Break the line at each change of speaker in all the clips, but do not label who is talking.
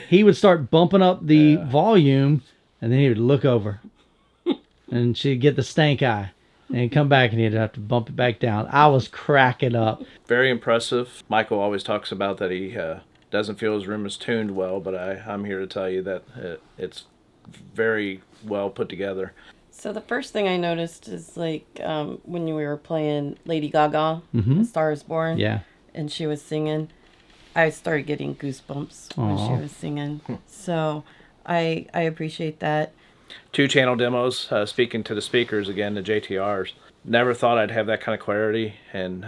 he would start bumping up the volume, and then he would look over, and she'd get the stank eye, and he'd come back, and he'd have to bump it back down. I was cracking up.
Very impressive. Michael always talks about that he doesn't feel his room is tuned well, but I'm here to tell you that it's very well put together.
So the first thing I noticed is like when we were playing Lady Gaga, A Star Is Born, and she was singing, I started getting goosebumps when she was singing. So I appreciate that.
2-channel demos, speaking to the speakers again, the JTRs. Never thought I'd have that kind of clarity and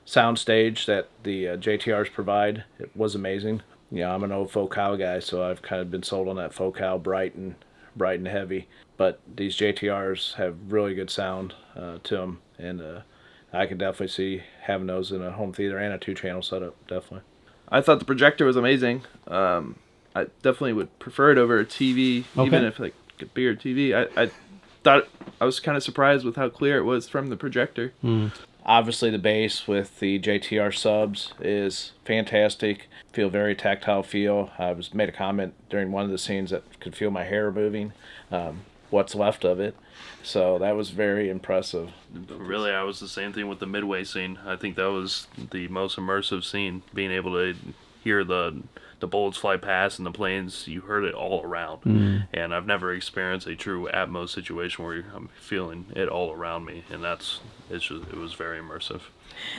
soundstage that the JTRs provide. It was amazing. You know, I'm an old focal guy, so I've kind of been sold on that focal bright and heavy. But these JTRs have really good sound to them, and I could definitely see having those in a home theater and a 2-channel setup, definitely.
I thought the projector was amazing. I definitely would prefer it over a TV, even if like a bigger TV. I thought I was kind of surprised with how clear it was from the projector.
Obviously, the bass with the JTR subs is fantastic. Feel very tactile feel. I made a comment during one of the scenes that could feel my hair moving, what's left of it. So that was very impressive.
Really, I was the same thing with the midway scene. I think that was the most immersive scene, being able to hear the bullets fly past and the planes, you heard it all around. And I've never experienced a true Atmos situation where I'm feeling it all around me, and it was very immersive.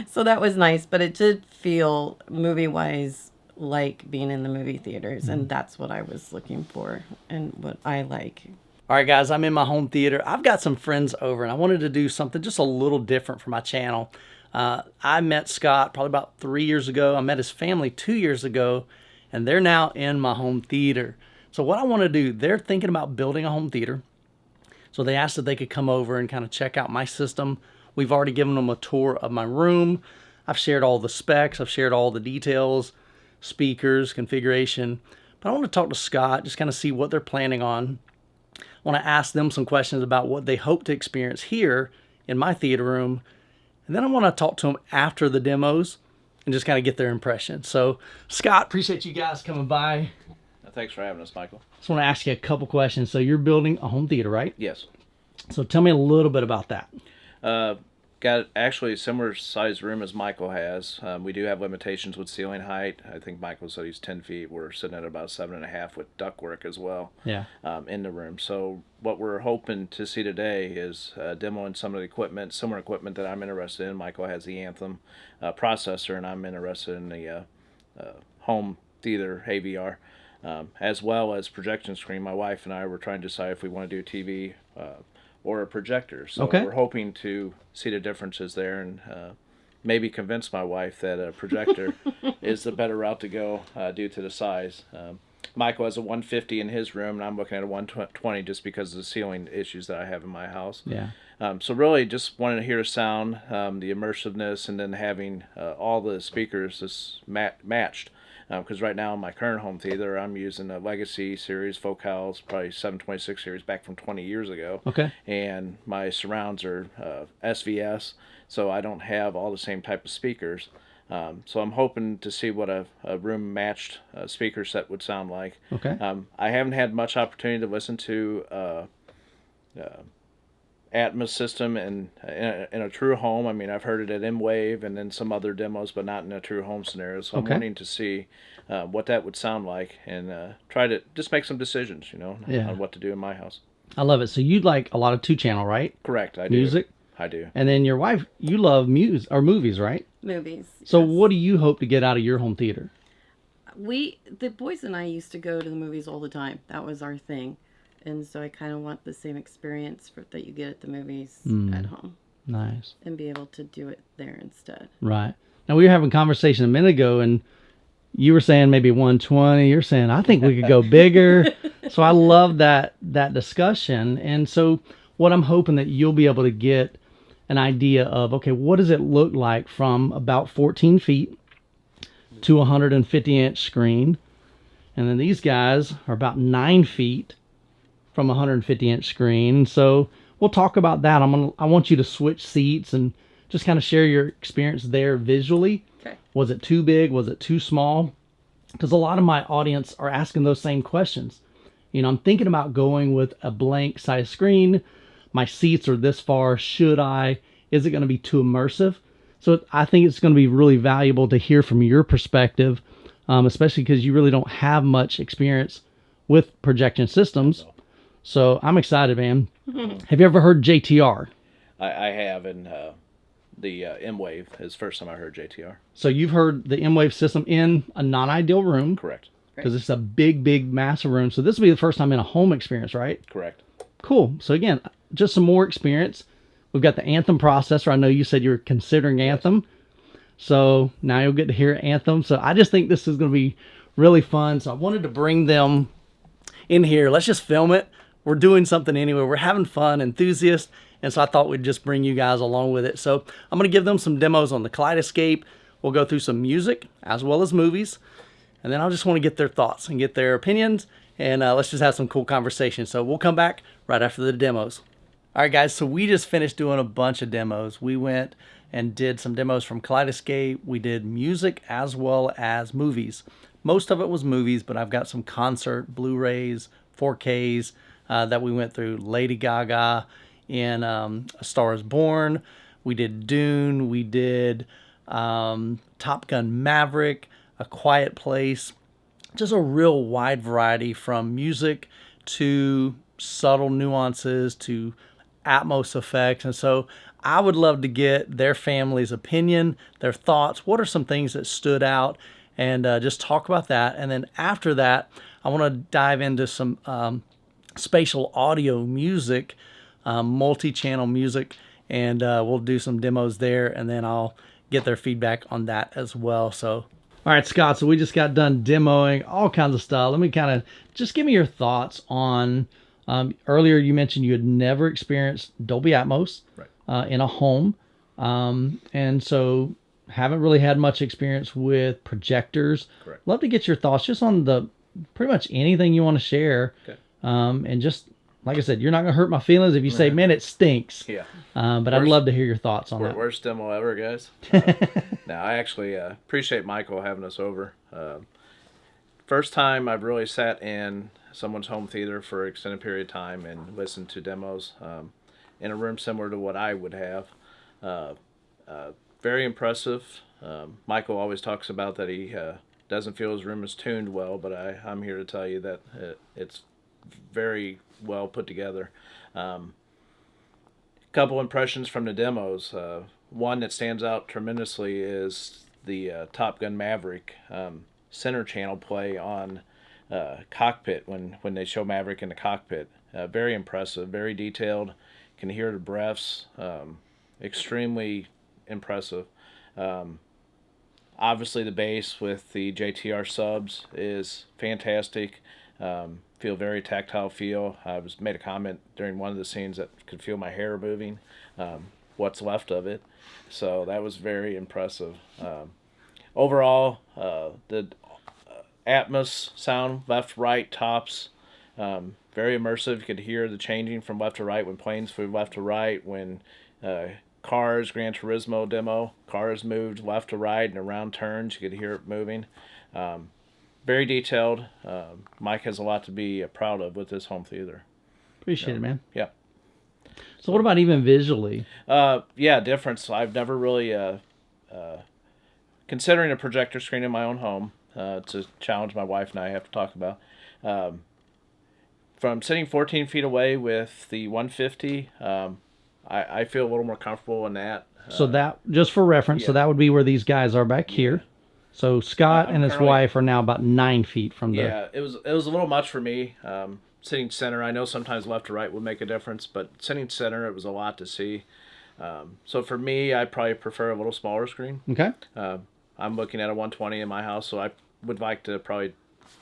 So that was nice, but it did feel movie-wise like being in the movie theaters, and that's what I was looking for and what I like.
All right, guys, I'm in my home theater. I've got some friends over, and I wanted to do something just a little different for my channel. I met Scott probably about 3 years ago. I met his family 2 years ago, and they're now in my home theater. So what I want to do, they're thinking about building a home theater. So they asked if they could come over and kind of check out my system. We've already given them a tour of my room. I've shared all the specs. I've shared all the details, speakers, configuration. But I want to talk to Scott, just kind of see what they're planning on. I want to ask them some questions about what they hope to experience here in my theater room. And then I want to talk to them after the demos and just kind of get their impression. So, Scott, appreciate you guys coming by.
Thanks for having us, Michael.
Just want to ask you a couple questions. So you're building a home theater, right?
Yes.
So tell me a little bit about that.
Got actually a similar size room as Michael has. We do have limitations with ceiling height. I think Michael said he's 10 feet. We're sitting at about 7.5 with ductwork as well.
Yeah.
In the room. So what we're hoping to see today is demoing some of the equipment, similar equipment that I'm interested in. Michael has the Anthem processor, and I'm interested in the home theater AVR, as well as projection screen. My wife and I were trying to decide if we want to do TV or a projector. So we're hoping to see the differences there and maybe convince my wife that a projector is the better route to go due to the size. Michael has a 150 in his room, and I'm looking at a 120 just because of the ceiling issues that I have in my house.
Yeah.
So really just wanting to hear the sound, the immersiveness, and then having all the speakers just matched. Because right now in my current home theater, I'm using a Legacy series, Focals, probably 726 series back from 20 years ago.
Okay.
And my surrounds are SVS, so I don't have all the same type of speakers. So I'm hoping to see what a room-matched speaker set would sound like.
Okay.
I haven't had much opportunity to listen to Atmos system in a true home. I mean, I've heard it at M-Wave and then some other demos, but not in a true home scenario. So I'm wanting to see what that would sound like and try to just make some decisions, on what to do in my house.
I love it. So you like a lot of 2-channel, right?
Correct, I do.
Music?
I do.
And then your wife, you love movies, right?
Movies.
So what do you hope to get out of your home theater?
The boys and I used to go to the movies all the time. That was our thing. And so I kind of want the same experience that you get at the movies at home.
Nice.
And be able to do it there instead.
Right. Now, we were having a conversation a minute ago, and you were saying maybe 120. You're saying, I think we could go bigger. So I love that discussion. And so what I'm hoping that you'll be able to get an idea of, okay, what does it look like from about 14 feet to a 150-inch screen? And then these guys are about 9 feet from a 150-inch screen. So we'll talk about that. I want you to switch seats and just kind of share your experience there visually.
Okay.
Was it too big? Was it too small? because a lot of my audience are asking those same questions. You know, I'm thinking about going with a blank size screen. My seats are this far. Should I? Is it going to be too immersive? So I think it's going to be really valuable to hear from your perspective, especially because you really don't have much experience with projection systems. So I'm excited, man. Have you ever heard JTR?
I have, and the M-Wave is the first time I heard JTR.
So you've heard the M-Wave system in a non-ideal room.
Correct.
Because it's a big, massive room. So this will be the first time in a home experience, right?
Correct.
Cool. So again, just some more experience. We've got the Anthem processor. I know you said you were considering Anthem. So now you'll get to hear Anthem. So I just think this is going to be really fun. So I wanted to bring them in here. Let's just film it. We're doing something anyway. We're having fun, enthusiasts. And so I thought we'd just bring you guys along with it. So I'm going to give them some demos on the Kaleidescape. We'll go through some music as well as movies. And then I just want to get their thoughts and get their opinions. And let's just have some cool conversation. So we'll come back right after the demos. All right, guys. So we just finished doing a bunch of demos. We went and did some demos from Kaleidescape. We did music as well as movies. Most of it was movies, but I've got some concert Blu-rays, 4Ks that we went through. Lady Gaga in A Star is Born. We did Dune. We did Top Gun Maverick, A Quiet Place. Just a real wide variety from music to subtle nuances to Atmos effects. And so I would love to get their family's opinion, their thoughts. What are some things that stood out? And just talk about that. And then after that, I want to dive into some spatial audio music, multi-channel music, and we'll do some demos there, and then I'll get their feedback on that as well. So, all right, Scott, so we just got done demoing all kinds of stuff. Let me kind of just give me your thoughts on, earlier you mentioned you had never experienced Dolby Atmos in a home, and so haven't really had much experience with projectors.
Correct.
Love to get your thoughts just on the pretty much anything you want to share.
Okay.
And just like I said, you're not gonna hurt my feelings if you say, "Man, it stinks."
Yeah.
But I'd love to hear your thoughts on that.
Worst demo ever, guys. Now, I actually appreciate Michael having us over. First time I've really sat in someone's home theater for an extended period of time and listened to demos in a room similar to what I would have. Very impressive. Michael always talks about that he doesn't feel his room is tuned well, but I'm here to tell you that it's very well put together. Couple impressions from the demos. One that stands out tremendously is the Top Gun Maverick center channel play on cockpit when they show Maverick in the cockpit. Very impressive, very detailed. Can hear the breaths. Extremely impressive. Obviously the bass with the JTR subs is fantastic. Feel very tactile feel. I made a comment during one of the scenes that could feel my hair moving, what's left of it. So that was very impressive. Overall, the Atmos sound, left, right, tops, very immersive. You could hear the changing from left to right when planes flew left to right, when cars, Gran Turismo demo, cars moved left to right and around turns, you could hear it moving. Very detailed. Mike has a lot to be proud of with this home theater.
Appreciate it, man.
Yeah.
So what about even visually?
Yeah, difference. I've never really, considering a projector screen in my own home, it's a challenge my wife and I have to talk about. From sitting 14 feet away with the 150, I feel a little more comfortable in that.
So that, just for reference, so that would be where these guys are back here. So Scott and his wife are now about 9 feet from the...
Yeah, it was a little much for me. Sitting center, I know sometimes left to right would make a difference, but sitting center, it was a lot to see. So for me, I probably prefer a little smaller screen.
Okay.
I'm looking at a 120 in my house, so I would like to probably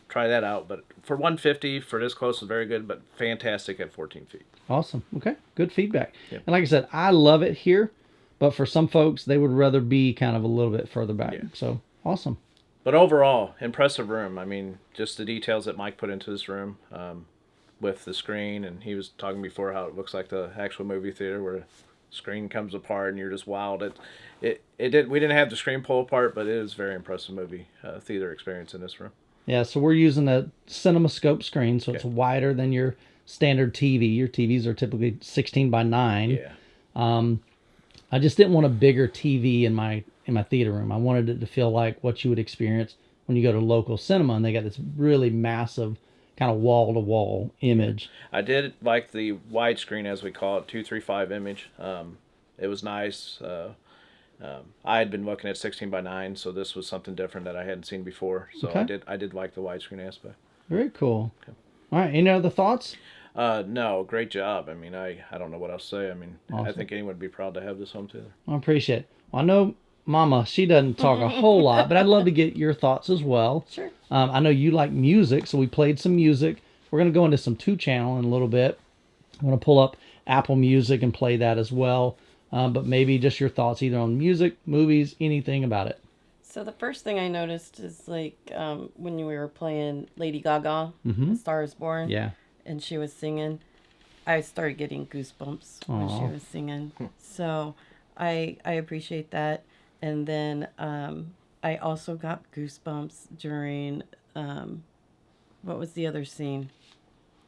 try that out. But for 150, for this close, is very good, but fantastic at 14 feet.
Awesome. Okay. Good feedback.
Yep.
And like I said, I love it here, but for some folks, they would rather be kind of a little bit further back. Yeah. So awesome.
But overall, impressive room. I mean, just the details that Mike put into this room with the screen, and he was talking before how it looks like the actual movie theater where screen comes apart and you're just wild. We didn't have the screen pull apart, but it is a very impressive movie theater experience in this room.
Yeah, so we're using a CinemaScope screen, so it's wider than your standard TV. Your TVs are typically 16 by 9.
Yeah.
I just didn't want a bigger TV in my theater room. I wanted it to feel like what you would experience when you go to local cinema, and they got this really massive kind of wall-to-wall image.
I did like the widescreen, as we call it, 235 image. It was nice. I had been looking at 16 by 9, so this was something different that I hadn't seen before. So I did like the widescreen aspect.
Very cool. Okay. All right, any other thoughts?
No, great job. I mean, I don't know what else to say. I mean,
Awesome.
I think anyone would be proud to have this home theater.
I appreciate it. Well, I know Mama, she doesn't talk a whole lot, but I'd love to get your thoughts as well.
Sure.
I know you like music, so we played some music. We're going to go into some 2-channel in a little bit. I'm going to pull up Apple Music and play that as well. But maybe just your thoughts either on music, movies, anything about it.
So the first thing I noticed is like when we were playing Lady Gaga, A Star is Born.
Yeah.
And she was singing, I started getting goosebumps when she was singing. So I appreciate that. And then I also got goosebumps during, what was the other scene?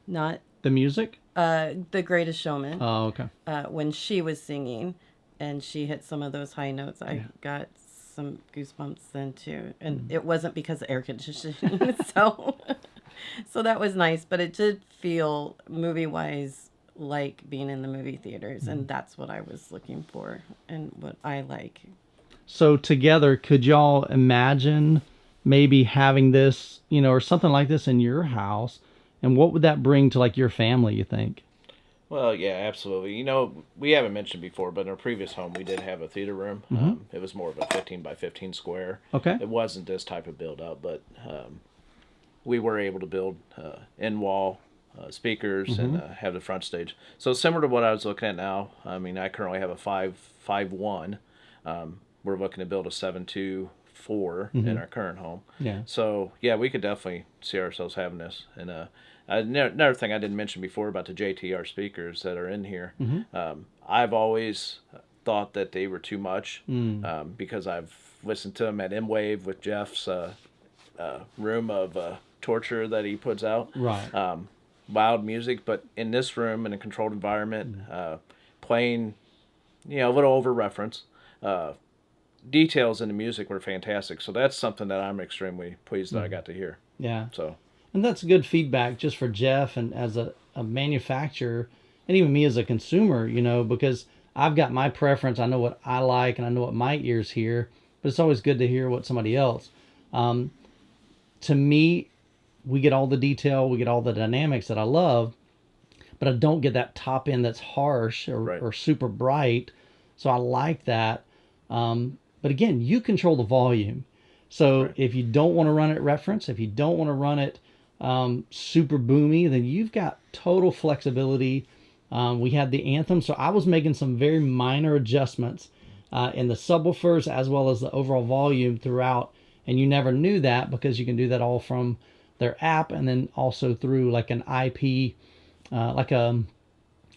Not
The music?
The Greatest Showman.
Oh, okay.
When she was singing and she hit some of those high notes, I got some goosebumps then too. And it wasn't because of air conditioning. So that was nice, but it did feel movie-wise like being in the movie theaters, and that's what I was looking for and what I like.
So together, could y'all imagine maybe having this, or something like this in your house? And what would that bring to like your family, you think?
Well, yeah, absolutely. We haven't mentioned before, but in our previous home, we did have a theater room. It was more of a 15 by 15 square.
Okay.
It wasn't this type of build up, but we were able to build in-wall speakers and have the front stage. So similar to what I was looking at now. I mean, I currently have a 5.1. We're looking to build a 7.2.4 in our current home.
Yeah.
So yeah, we could definitely see ourselves having this. And another thing I didn't mention before about the JTR speakers that are in here. I've always thought that they were too much because I've listened to them at M-Wave with Jeff's room of torture that he puts out.
Right.
Loud music, but in this room in a controlled environment, playing, a little over reference. Details in the music were fantastic, so that's something that I'm extremely pleased that I got to hear.
Yeah.
So.
And that's good feedback just for Jeff and as a manufacturer and even me as a consumer, because I've got my preference. I know what I like and I know what my ears hear, but it's always good to hear what somebody else. To me, we get all the detail, we get all the dynamics that I love, but I don't get that top end that's harsh or super bright. So I like that. But again, you control the volume. So if you don't want to run it reference, if you don't want to run it super boomy, then you've got total flexibility. We had the Anthem, so I was making some very minor adjustments in the subwoofers as well as the overall volume throughout. And you never knew that because you can do that all from their app and then also through like an IP, an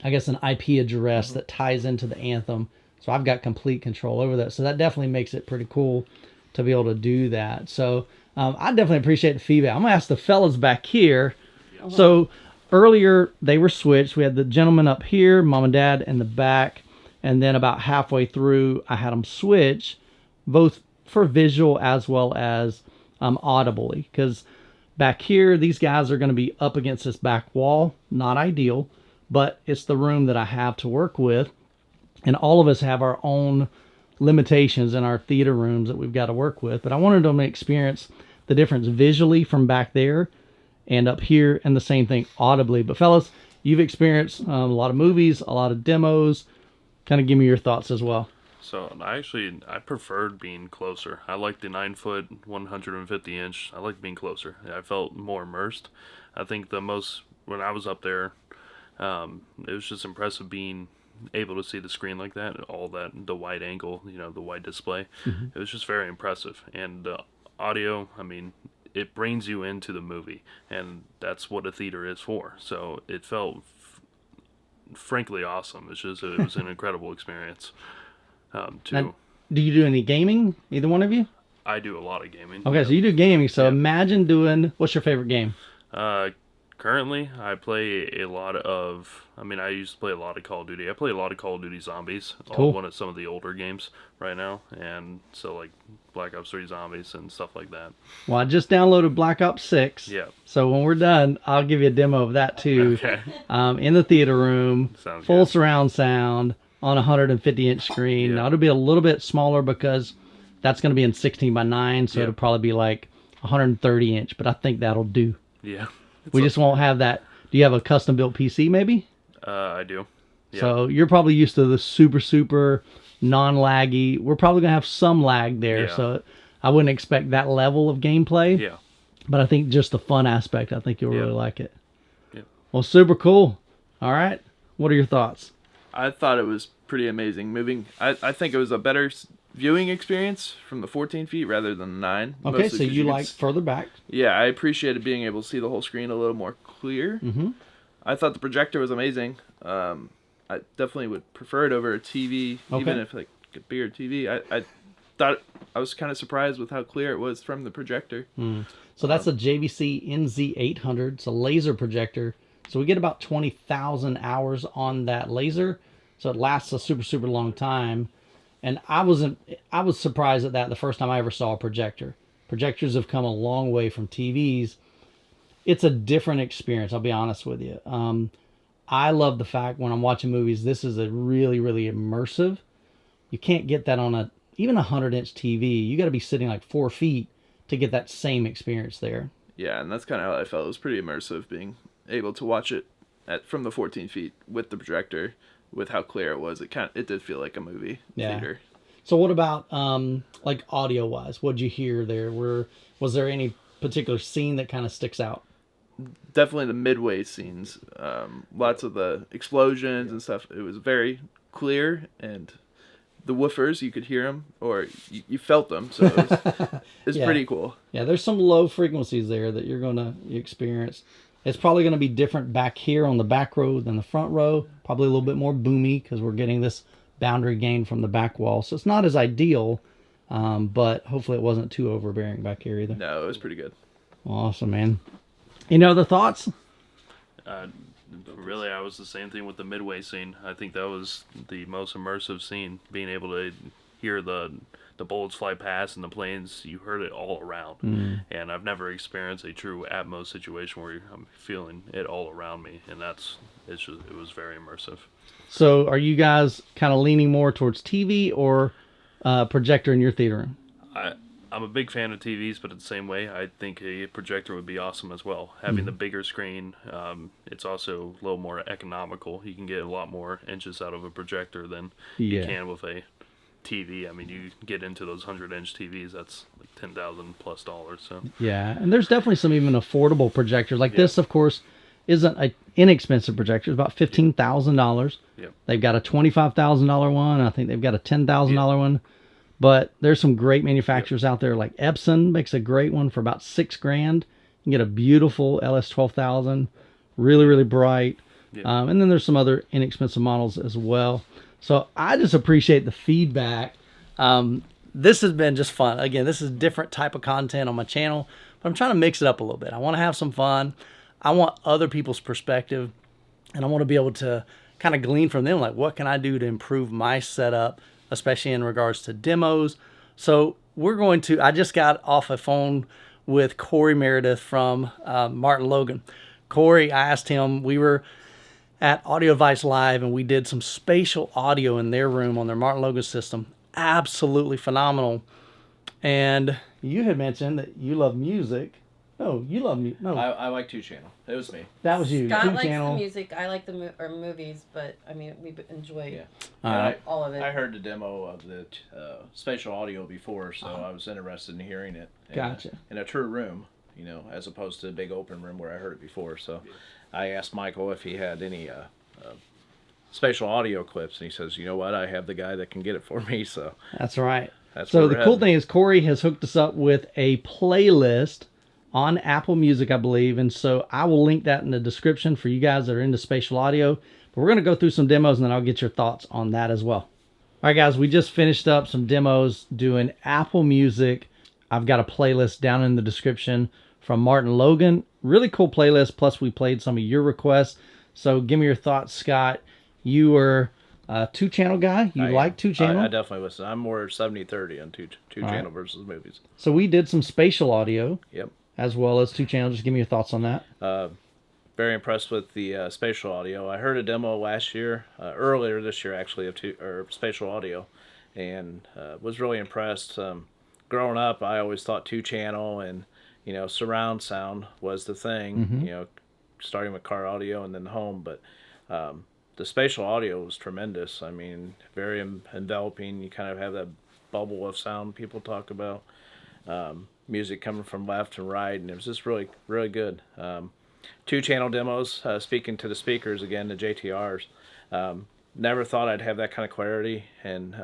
IP address that ties into the Anthem. So I've got complete control over that. So that definitely makes it pretty cool to be able to do that. So I definitely appreciate the feedback. I'm going to ask the fellas back here. So earlier they were switched. We had the gentleman up here, mom and dad in the back. And then about halfway through, I had them switch, both for visual as well as audibly. Because back here, these guys are going to be up against this back wall. Not ideal, but it's the room that I have to work with. And all of us have our own limitations in our theater rooms that we've got to work with. But I wanted them to experience the difference visually from back there and up here, and the same thing audibly. But fellas, you've experienced a lot of movies, a lot of demos. Kind of give me your thoughts as well.
So I preferred being closer. I like the 9-foot, 150 inch. I like being closer. I felt more immersed. I think when I was up there, it was just impressive being able to see the screen like that, the wide angle, the wide display. It was just very impressive. And audio, I mean, it brings you into the movie, and that's what a theater is for. So it felt frankly awesome. It's just it was an incredible experience. To
Now, do you do any gaming? Either one of you?
I do a lot of gaming.
Okay, so you do gaming. So imagine doing. What's your favorite game?
Currently, I play a lot of. I mean, I used to play a lot of Call of Duty. I play a lot of Call of Duty Zombies.
Cool.
One of some of the older games right now, and so like Black Ops 3 Zombies and stuff like that.
Well, I just downloaded Black Ops 6.
Yeah.
So when we're done, I'll give you a demo of that too.
Okay.
In the theater room,
Sounds
full
good.
surround sound on a 150-inch screen.
Yeah.
Now it'll be a little bit smaller because that's going to be in 16:9, so it'll probably be like 130-inch. But I think that'll do.
Yeah.
We just won't have that. Do you have a custom built PC maybe?
I do. Yeah.
So you're probably used to the super non-laggy. We're probably gonna have some lag there,
Yeah.
so I wouldn't expect that level of gameplay.
Yeah.
But I think just the fun aspect, I think you'll
Yeah.
really like it.
Yeah.
Well, super cool. All right. What are your thoughts?
I thought it was pretty amazing. I think it was a better viewing experience from the 14 feet rather than the 9.
Okay,
mostly
so
'cause
you
could
like further back.
Yeah, I appreciated being able to see the whole screen a little more clear.
Mm-hmm.
I thought the projector was amazing. I definitely would prefer it over a TV, even if like a bigger TV. I thought I was kind of surprised with how clear it was from the projector.
So that's a JVC NZ800. It's a laser projector. So we get about 20,000 hours on that laser. So it lasts a super long time. And I was surprised at that the first time I ever saw a projector. Projectors have come a long way from TVs. It's a different experience, I'll be honest with you. I love the fact when I'm watching movies, this is a really immersive. You can't get that on even a 100-inch TV. You got to be sitting like 4 feet to get that same experience there.
Yeah, and that's kind of how I felt. It was pretty immersive being able to watch it from the 14 feet with the projector, with how clear it was. It did feel like a movie theater.
So what about like audio wise? What'd you hear there? Was there any particular scene that kind of sticks out?
Definitely the midway scenes. Lots of the explosions and stuff. It was very clear, and the woofers, you could hear them, or you felt them. So it's pretty cool.
Yeah, there's some low frequencies there that you're going to experience. It's probably going to be different back here on the back row than the front row. Probably a little bit more boomy because we're getting this boundary gain from the back wall. So it's not as ideal, but hopefully it wasn't too overbearing back here either.
No, it was pretty good.
Awesome, man. Any other thoughts?
Really, I was the same thing with the midway scene. I think that was the most immersive scene. Being able to hear the bullets fly past and the planes, you heard it all around. And I've never experienced a true Atmos situation where I'm feeling it all around me, and it was very immersive.
So are you guys kind of leaning more towards TV or projector in your theater room?
I'm a big fan of TVs, but in the same way, I think a projector would be awesome as well. Having the bigger screen, it's also a little more economical. You can get a lot more inches out of a projector than you can with a TV. I mean, you get into those 100-inch TVs, that's like $10,000+. So
yeah, and there's definitely some even affordable projectors. Like this, of course, isn't an inexpensive projector. It's about $15,000.
Yep.
They've got a $25,000 one. I think they've got a $10,000 one. But there's some great manufacturers out there, like Epson makes a great one for about $6,000. You can get a beautiful LS12000, really bright. And then there's some other inexpensive models as well. So I just appreciate the feedback. This has been just fun. Again, this is different type of content on my channel, but I'm trying to mix it up a little bit. I want to have some fun. I want other people's perspective, and I want to be able to kind of glean from them, like what can I do to improve my setup, especially in regards to demos. So I just got off a phone with Corey Meredith from Martin Logan. Corey, I asked him, we were at Audio Advice Live and we did some spatial audio in their room on their Martin Logan system. Absolutely phenomenal. And you had mentioned that you love music. No, you love music. No,
I like 2 Channel. It was me.
that was you.
Scott
Two
likes
channel.
the music. I like the movies, but I mean, we enjoy
All right.
all of it.
I heard the demo of the spatial audio before, so I was interested in hearing it.
Gotcha.
In a true room, as opposed to a big open room where I heard it before. So I asked Michael if he had any spatial audio clips, and he says, "You know what? I have the guy that can get it for me." So
That's right.
that's
So
where
the
we're
cool
heading.
thing is Corey has hooked us up with a playlist on Apple Music, I believe. And so I will link that in the description for you guys that are into spatial audio. But we're going to go through some demos, and then I'll get your thoughts on that as well. All right, guys, we just finished up some demos doing Apple Music. I've got a playlist down in the description from Martin Logan. Really cool playlist, plus we played some of your requests. So give me your thoughts, Scott. You were a two-channel guy. You like two-channel?
I definitely listen. I'm more 70-30 on two-channel versus movies.
So we did some spatial audio.
Yep.
As well as two-channel. Just give me your thoughts on that.
Very impressed with the spatial audio. I heard a demo last year, earlier this year actually, of spatial audio, and was really impressed. Growing up, I always thought two-channel and surround sound was the thing. Starting with car audio and then home, but the spatial audio was tremendous. I mean, very enveloping. You kind of have that bubble of sound people talk about. Music coming from left and right, and it was just really, really good. Two-channel demos, speaking to the speakers again, the JTRs. Never thought I'd have that kind of clarity and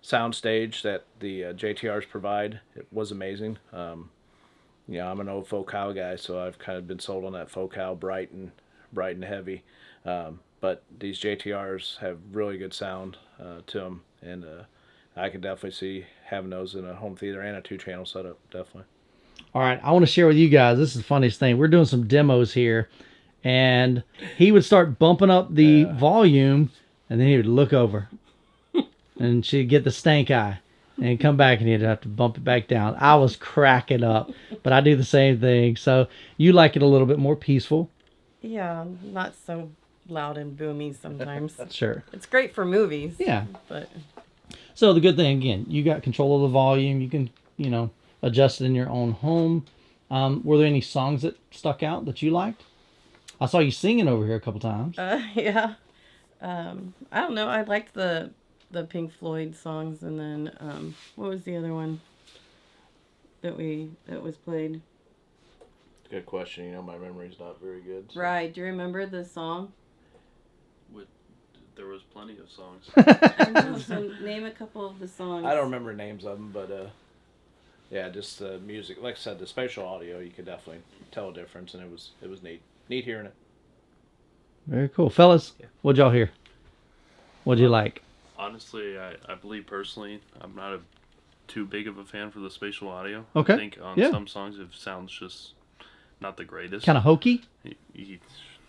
sound stage that the JTRs provide. It was amazing. I'm an old Focal guy, so I've kind of been sold on that Focal bright and heavy. But these JTRs have really good sound to them, and I can definitely see having those in a home theater and a two-channel setup, definitely.
All right, I want to share with you guys, this is the funniest thing. We're doing some demos here, and he would start bumping up the volume, and then he would look over, and she'd get the stank eye, and come back, and he'd have to bump it back down. I was cracking up, but I do the same thing. So you like it a little bit more peaceful?
Yeah, not so loud and boomy sometimes.
Sure.
It's great for movies.
Yeah.
But
so the good thing, again, you got control of the volume. You can, adjust it in your own home. Were there any songs that stuck out that you liked? I saw you singing over here a couple times.
Yeah. I don't know. I liked the Pink Floyd songs, and then what was the other one that was played?
Good question. My memory's not very good. So.
Right. Do you remember the song?
There was plenty of songs.
I know. So name a couple of the songs.
I don't remember names of them, but yeah, just the music. Like I said, the spatial audio, you could definitely tell a difference, and it was neat. Neat hearing it.
Very cool. Fellas, what'd y'all hear? What'd you like?
Honestly, I believe personally, I'm not too big of a fan for the spatial audio.
Okay.
I think on some songs it sounds just not the greatest.
Kind of hokey?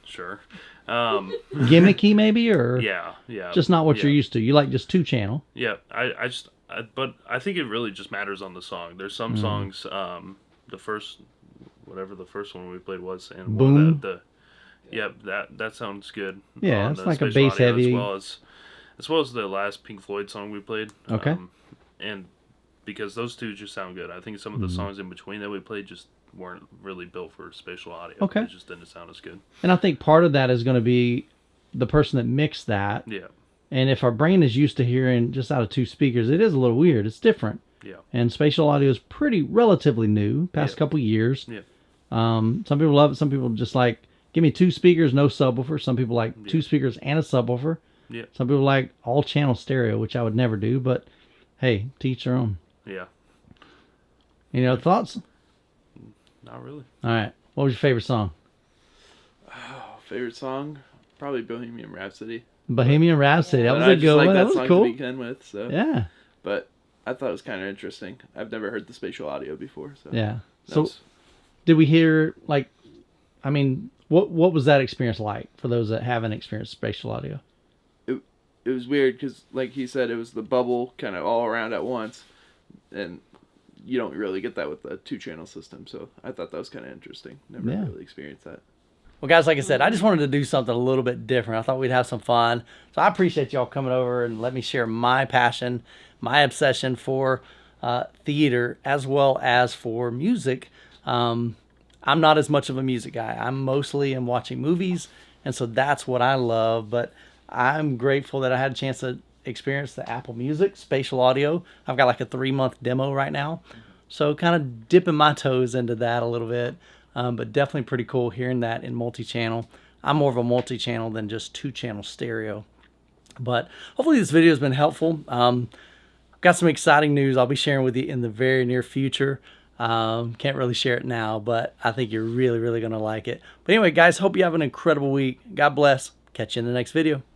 Sure.
Gimmicky maybe, or
yeah.
Just not what you're used to. You like just two-channel.
Yeah, but I think it really just matters on the song. There's some songs, the first one we played was, and
Boom.
That sounds good.
Yeah, it's like a bass heavy,
as well as the last Pink Floyd song we played.
Okay.
And because those two just sound good. I think some of the songs in between that we played just weren't really built for spatial audio.
Okay.
It just didn't sound as good.
And I think part of that is going to be the person that mixed that.
Yeah.
And if our brain is used to hearing just out of two speakers, it is a little weird. It's different.
Yeah.
And spatial audio is relatively new, past couple years.
Yeah.
Some people love it. Some people just like, give me two speakers, no subwoofer. Some people like two speakers and a subwoofer.
Yeah.
Some people like all channel stereo, which I would never do, but hey, to each their own.
Yeah.
Any other thoughts?
Not really.
All right. What was your favorite song?
Favorite song? Probably Bohemian Rhapsody.
Bohemian Rhapsody. That was a good one.
That
was
song
cool.
to begin with, so.
Yeah.
But I thought it was kind of interesting. I've never heard the spatial audio before, so.
Yeah. So, did we hear what was that experience like for those that haven't experienced spatial audio?
It was weird because, like he said, it was the bubble kind of all around at once, and you don't really get that with the two-channel system. So I thought that was kind of interesting. Never really experienced that.
Well, guys, like I said, I just wanted to do something a little bit different. I thought we'd have some fun. So I appreciate y'all coming over and let me share my passion, my obsession for theater as well as for music. I'm not as much of a music guy. I'm mostly in watching movies, and so that's what I love. But I'm grateful that I had a chance to experience the Apple Music spatial audio. I've got like a 3-month demo right now, so kind of dipping my toes into that a little bit. But definitely pretty cool hearing that in multi-channel. I'm more of a multi-channel than just two-channel stereo. But hopefully this video has been helpful. Got some exciting news I'll be sharing with you in the very near future. Can't really share it now, but I think you're really, really going to like it. But anyway, guys, hope you have an incredible week. God bless. Catch you in the next video.